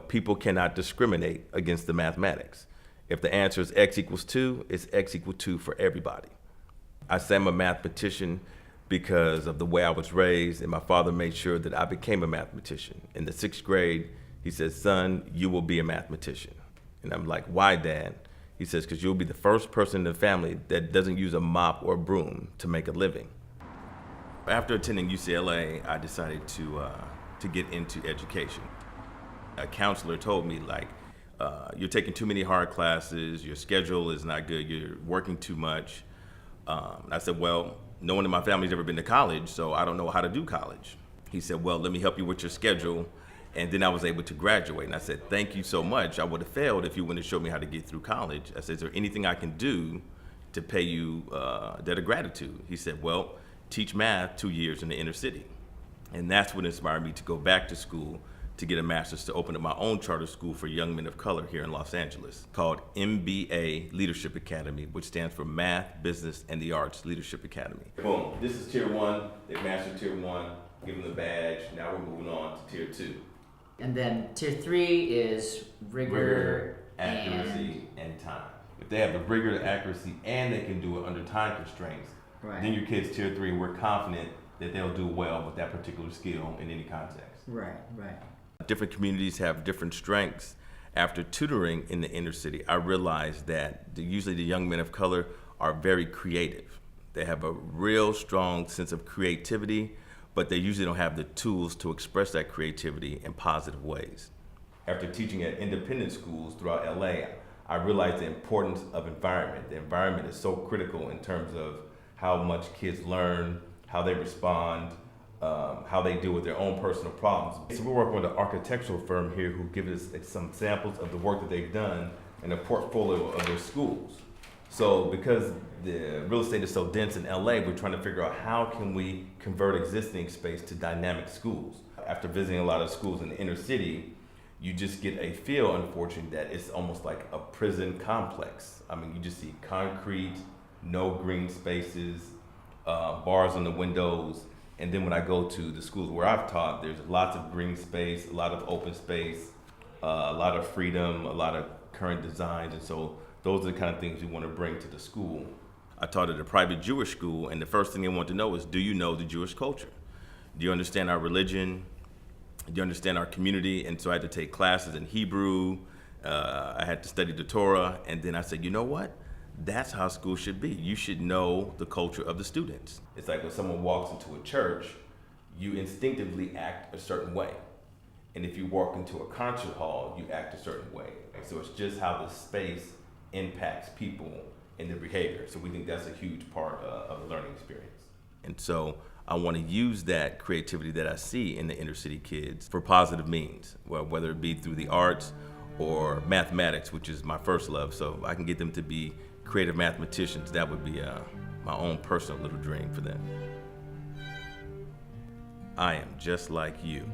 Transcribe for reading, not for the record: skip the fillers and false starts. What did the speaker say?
People cannot discriminate against the mathematics. If the answer is x equals 2, it's x equals 2 for everybody. I say I'm a mathematician because of the way I was raised, and my father made sure that I became a mathematician. In the 6th grade, he said, "Son, you will be a mathematician." And I'm like, "Why, Dad?" He says, "Because you'll be the first person in the family that doesn't use a mop or a broom to make a living." After attending UCLA, I decided to get into education. A counselor told me, you're taking too many hard classes, your schedule is not good, you're working too much. I said, "Well, no one in my family's ever been to college, so I don't know how to do college." He said, "Well, let me help you with your schedule." And then I was able to graduate. And I said, "Thank you so much. I would have failed if you wouldn't have showed me how to get through college." I said, "Is there anything I can do to pay you a debt of gratitude?" He said, "Well, teach math 2 years in the inner city." And that's what inspired me to go back to school to get a master's, to open up my own charter school for young men of color here in Los Angeles called MBA Leadership Academy, which stands for Math, Business, and the Arts Leadership Academy. Boom, this is tier 1. They mastered tier 1, give them the badge. Now we're moving on to tier 2. And then tier 3 is rigor, accuracy, and time. If they have the rigor, the accuracy, and they can do it under time constraints, right, then your kids tier 3, we're confident that they'll do well with that particular skill in any context. Right. Different communities have different strengths. After tutoring in the inner city, I realized that usually the young men of color are very creative. They have a real strong sense of creativity, but they usually don't have the tools to express that creativity in positive ways. After teaching at independent schools throughout LA, I realized the importance of environment. The environment is so critical in terms of how much kids learn, how they respond, how they deal with their own personal problems. So we're working with an architectural firm here who give us some samples of the work that they've done in a portfolio of their schools. So because the real estate is so dense in LA, we're trying to figure out how can we convert existing space to dynamic schools. After visiting a lot of schools in the inner city, you just get a feel, unfortunately, that it's almost like a prison complex. I mean, you just see concrete, no green spaces, bars on the windows. And then when I go to the schools where I've taught, there's lots of green space, a lot of open space, a lot of freedom, a lot of current designs. And so those are the kind of things we want to bring to the school. I taught at a private Jewish school, and the first thing they want to know is, do you know the Jewish culture? Do you understand our religion? Do you understand our community? And so I had to take classes in Hebrew. I had to study the Torah. And then I said, you know what? That's how school should be. You should know the culture of the students. It's like when someone walks into a church, you instinctively act a certain way. And if you walk into a concert hall, you act a certain way. And so it's just how the space impacts people and their behavior. So we think that's a huge part of the learning experience. And so I want to use that creativity that I see in the inner city kids for positive means, well, whether it be through the arts or mathematics, which is my first love. So I can get them to be creative mathematicians. That would be my own personal little dream for them. I am just like you.